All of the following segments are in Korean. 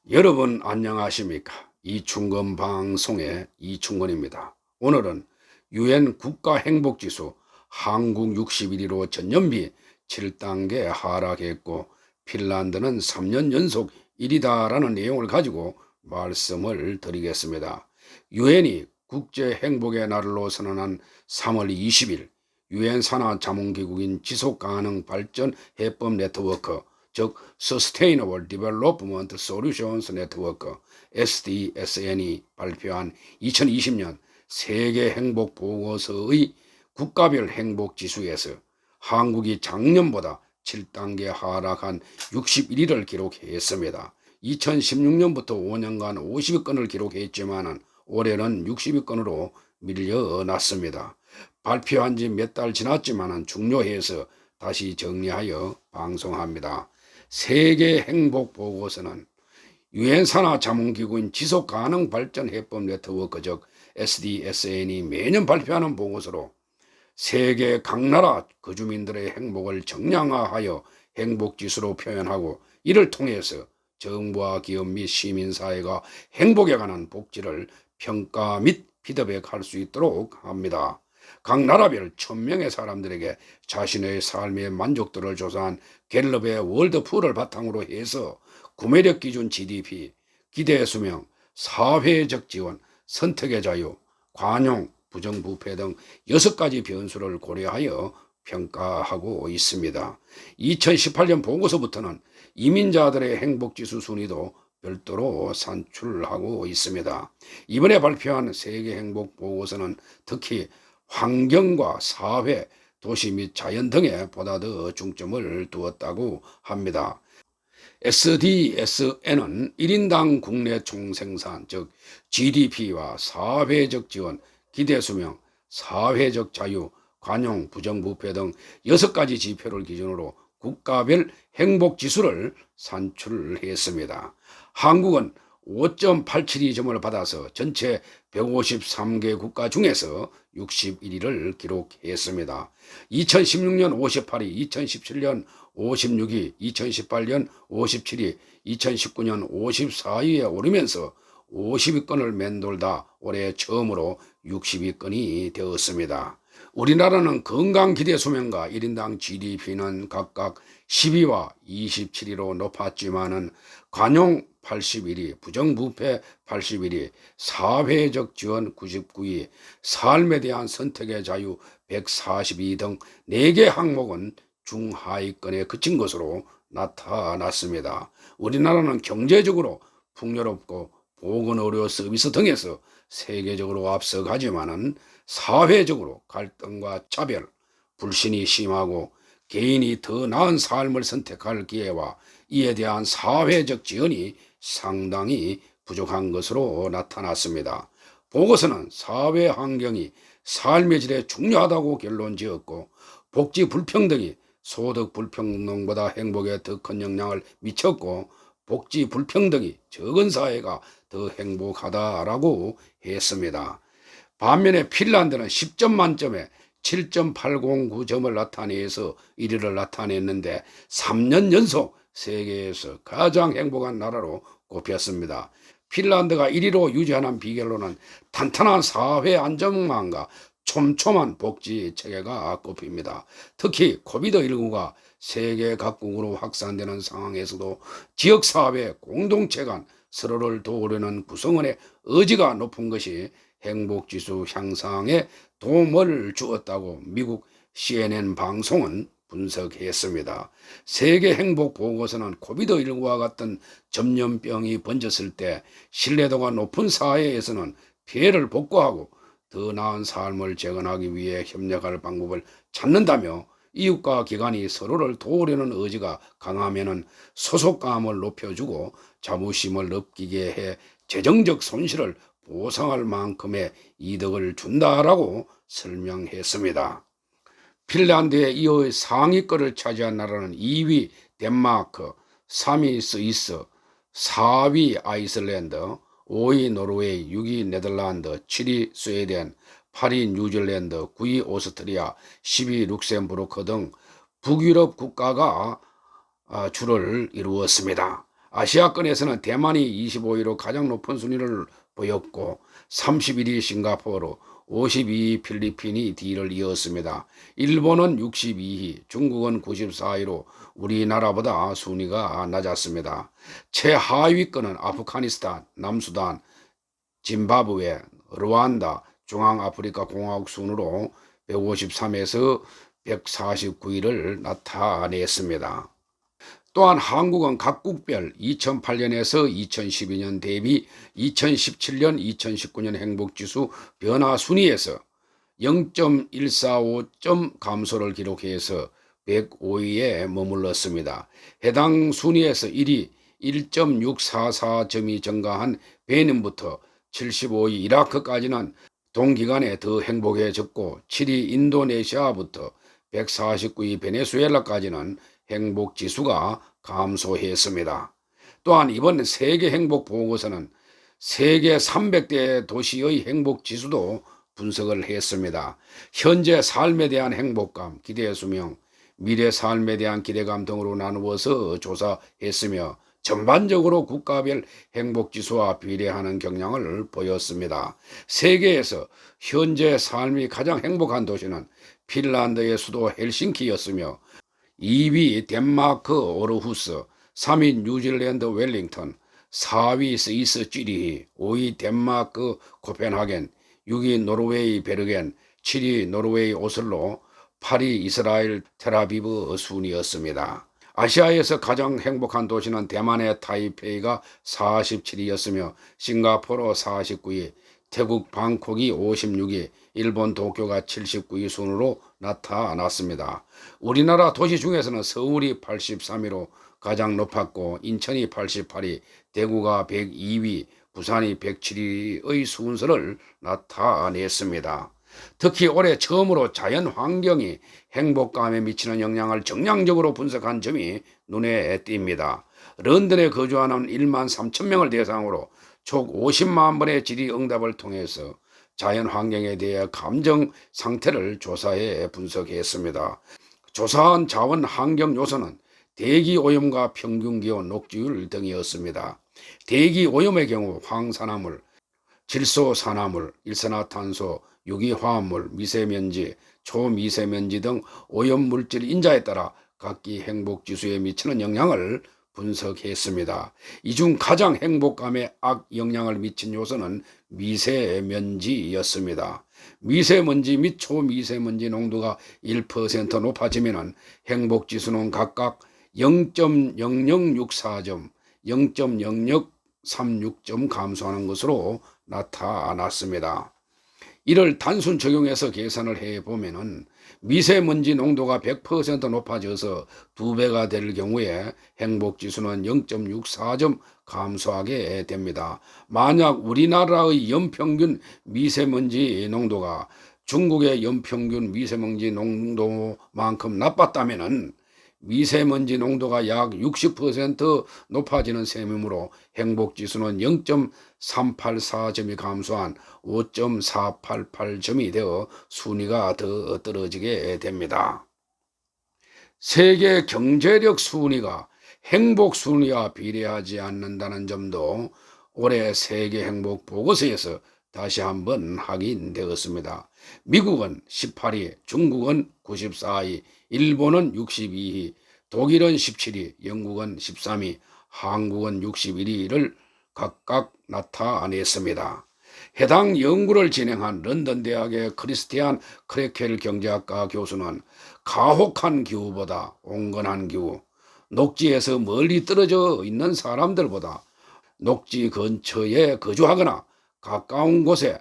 여러분 안녕하십니까? 이충건 방송의 이충건입니다. 오늘은 유엔 국가행복지수 한국 61위로 전년비 7단계 하락했고 핀란드는 3년 연속 1위다라는 내용을 가지고 말씀을 드리겠습니다. 유엔이 국제행복의 날로 선언한 3월 20일 유엔 산하 자문기구인 지속가능발전해법 네트워크 즉 Sustainable Development Solutions Network SDSN이 발표한 2020년 세계 행복 보고서의 국가별 행복 지수에서 한국이 작년보다 7단계 하락한 61위를 기록했습니다. 2016년부터 5년간 50위권을 기록했지만 올해는 60위권으로 밀려났습니다. 발표한 지 몇 달 지났지만 중요해서 다시 정리하여 방송합니다. 세계 행복 보고서는 유엔 산하 자문기구인 지속가능발전해법 네트워크 즉 SDSN이 매년 발표하는 보고서로 세계 각 나라 거주민들의 행복을 정량화하여 행복지수로 표현하고 이를 통해서 정부와 기업 및 시민사회가 행복에 관한 복지를 평가 및 피드백할 수 있도록 합니다. 각 나라별 1000명의 사람들에게 자신의 삶의 만족도를 조사한 갤럽의 월드푸를 바탕으로 해서 구매력 기준 GDP, 기대 수명, 사회적 지원, 선택의 자유, 관용, 부정부패 등 6가지 변수를 고려하여 평가하고 있습니다. 2018년 보고서부터는 이민자들의 행복지수 순위도 별도로 산출하고 있습니다. 이번에 발표한 세계행복보고서는 특히 환경과 사회, 도시 및 자연 등에 보다 더 중점을 두었다고 합니다. SDSN은 1인당 국내 총생산 즉 GDP와 사회적 지원, 기대수명, 사회적 자유, 관용, 부정부패 등 6가지 지표를 기준으로 국가별 행복지수를 산출했습니다. 한국은 5.872점을 받아서 전체 153개 국가 중에서 61위를 기록했습니다. 2016년 58위, 2017년 56위, 2018년 57위, 2019년 54위에 오르면서 50위권을 맴돌다 올해 처음으로 60위권이 되었습니다. 우리나라는 건강기대수명과 1인당 GDP는 각각 10위와 27위로 높았지만은 관용 81위, 부정부패 81위, 사회적 지원 99위, 삶에 대한 선택의 자유 142위 등 4개 항목은 중하위권에 그친 것으로 나타났습니다. 우리나라는 경제적으로 풍요롭고 보건의료 서비스 등에서 세계적으로 앞서가지만은 사회적으로 갈등과 차별, 불신이 심하고 개인이 더 나은 삶을 선택할 기회와 이에 대한 사회적 지원이 상당히 부족한 것으로 나타났습니다. 보고서는 사회 환경이 삶의 질에 중요하다고 결론지었고 복지 불평등이 소득 불평등보다 행복에 더 큰 영향을 미쳤고 복지 불평등이 적은 사회가 더 행복하다라고 했습니다. 반면에 핀란드는 10점 만점에 7.809점을 나타내서 1위를 나타냈는데 3년 연속 세계에서 가장 행복한 나라로 꼽혔습니다. 핀란드가 1위로 유지하는 비결로는 탄탄한 사회 안전망과 촘촘한 복지 체계가 꼽힙니다. 특히 코비드19가 세계 각국으로 확산되는 상황에서도 지역사회 공동체 간 서로를 도우려는 구성원의 의지가 높은 것이 행복지수 향상에 도움을 주었다고 미국 CNN 방송은 분석했습니다. 세계 행복 보고서는 코비드19와 같은 전염병이 번졌을 때 신뢰도가 높은 사회에서는 피해를 복구하고 더 나은 삶을 재건하기 위해 협력할 방법을 찾는다며 이웃과 기관이 서로를 도우려는 의지가 강하면 소속감을 높여주고 자부심을 느끼게 해 재정적 손실을 보상할 만큼의 이득을 준다라고 설명했습니다. 핀란드에 이어 상위권을 차지한 나라는 2위 덴마크, 3위 스위스, 4위 아이슬란드, 5위 노르웨이, 6위 네덜란드, 7위 스웨덴, 8위 뉴질랜드, 9위 오스트리아, 10위 룩셈부르크 등 북유럽 국가가 주를 이루었습니다. 아시아권에서는 대만이 25위로 가장 높은 순위를 보였고 31위 싱가포르, 52위 필리핀이 뒤를 이었습니다. 일본은 62위, 중국은 94위로 우리나라보다 순위가 낮았습니다. 최하위권은 아프가니스탄, 남수단, 짐바브웨, 르완다, 중앙아프리카 공화국 순으로 153에서 149위를 나타냈습니다. 또한 한국은 각국별 2008년에서 2012년 대비 2017년, 2019년 행복지수 변화 순위에서 0.145점 감소를 기록해서 105위에 머물렀습니다. 해당 순위에서 1위 1.644점이 증가한 베닌부터 75위 이라크까지는 동기간에 더 행복해졌고 7위 인도네시아부터 149위 베네수엘라까지는 행복지수가 감소했습니다. 또한 이번 세계 행복보고서는 세계 300대 도시의 행복지수도 분석을 했습니다. 현재 삶에 대한 행복감, 기대수명, 미래 삶에 대한 기대감 등으로 나누어서 조사했으며 전반적으로 국가별 행복지수와 비례하는 경향을 보였습니다. 세계에서 현재 삶이 가장 행복한 도시는 핀란드의 수도 헬싱키였으며 2위 덴마크 오르후스, 3위 뉴질랜드 웰링턴, 4위 스위스 쥐리히, 5위 덴마크 코펜하겐, 6위 노르웨이 베르겐, 7위 노르웨이 오슬로, 8위 이스라엘 텔아비브 순이었습니다. 아시아에서 가장 행복한 도시는 대만의 타이페이가 47위였으며 싱가포르 49위, 태국 방콕이 56위, 일본 도쿄가 79위 순으로 나타났습니다. 우리나라 도시 중에서는 서울이 83위로 가장 높았고 인천이 88위, 대구가 102위, 부산이 107위의 순서를 나타냈습니다. 특히 올해 처음으로 자연 환경이 행복감에 미치는 영향을 정량적으로 분석한 점이 눈에 띕니다. 런던에 거주하는 1만 3천 명을 대상으로 총 50만 번의 질의응답을 통해서 자연 환경에 대해 감정 상태를 조사해 분석했습니다. 조사한 자원 환경 요소는 대기 오염과 평균 기온, 녹지율 등이었습니다. 대기 오염의 경우 황산화물, 질소산화물, 일산화탄소, 유기화합물, 미세먼지, 초미세먼지 등 오염물질 인자에 따라 각기 행복지수에 미치는 영향을 분석했습니다. 이 중 가장 행복감에 악영향을 미친 요소는 미세먼지였습니다. 미세먼지 및 초미세먼지 농도가 1% 높아지면 행복지수는 각각 0.0064점, 0.0036점 감소하는 것으로 나타났습니다. 이를 단순 적용해서 계산을 해보면 미세먼지 농도가 100% 높아져서 2배가 될 경우에 행복지수는 0.64점 감소하게 됩니다. 만약 우리나라의 연평균 미세먼지 농도가 중국의 연평균 미세먼지 농도만큼 나빴다면 미세먼지 농도가 약 60% 높아지는 셈이므로 행복지수는 0.384점이 감소한 5.488점이 되어 순위가 더 떨어지게 됩니다. 세계 경제력 순위가 행복 순위와 비례하지 않는다는 점도 올해 세계 행복 보고서에서 다시 한번 확인되었습니다. 미국은 18위, 중국은 94위, 일본은 62위, 독일은 17위, 영국은 13위, 한국은 61위를 각각 나타냈습니다. 해당 연구를 진행한 런던 대학의 크리스티안 크레켈 경제학과 교수는 가혹한 기후보다 온건한 기후, 녹지에서 멀리 떨어져 있는 사람들보다 녹지 근처에 거주하거나 가까운 곳에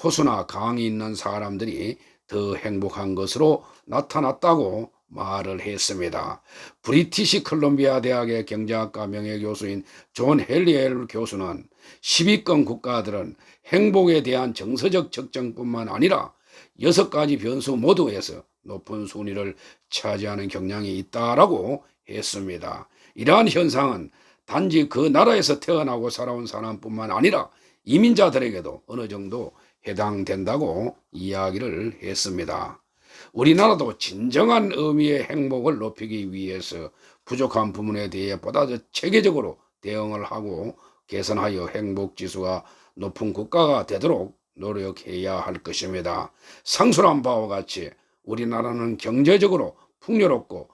호수나 강이 있는 사람들이 더 행복한 것으로 나타났다고 말을 했습니다. 브리티시 컬럼비아 대학의 경제학과 명예교수인 존 헬리엘 교수는 10위권 국가들은 행복에 대한 정서적 측정뿐만 아니라 6가지 변수 모두에서 높은 순위를 차지하는 경향이 있다라고 했습니다. 이러한 현상은 단지 그 나라에서 태어나고 살아온 사람뿐만 아니라 이민자들에게도 어느 정도 해당된다고 이야기를 했습니다. 우리나라도 진정한 의미의 행복을 높이기 위해서 부족한 부분에 대해 보다 더 체계적으로 대응을 하고 개선하여 행복지수가 높은 국가가 되도록 노력해야 할 것입니다. 상述한 바와 같이 우리나라는 경제적으로 풍요롭고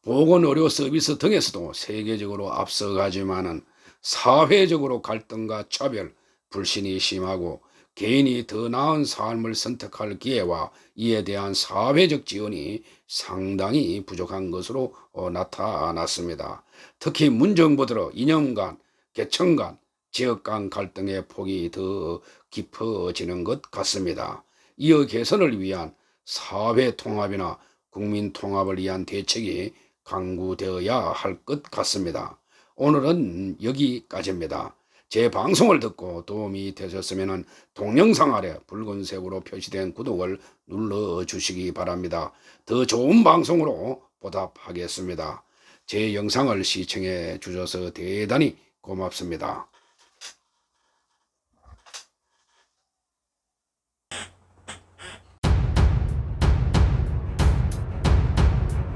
보건의료 서비스 등에서도 세계적으로 앞서가지만은 사회적으로 갈등과 차별, 불신이 심하고 개인이 더 나은 삶을 선택할 기회와 이에 대한 사회적 지원이 상당히 부족한 것으로 나타났습니다. 특히 문정부 들어 이념 간, 계층 간, 지역 간 갈등의 폭이 더 깊어지는 것 같습니다. 이어 개선을 위한 사회 통합이나 국민 통합을 위한 대책이 강구되어야 할 것 같습니다. 오늘은 여기까지입니다. 제 방송을 듣고 도움이 되셨으면 동영상 아래 붉은색으로 표시된 구독을 눌러주시기 바랍니다. 더 좋은 방송으로 보답하겠습니다. 제 영상을 시청해 주셔서 대단히 고맙습니다.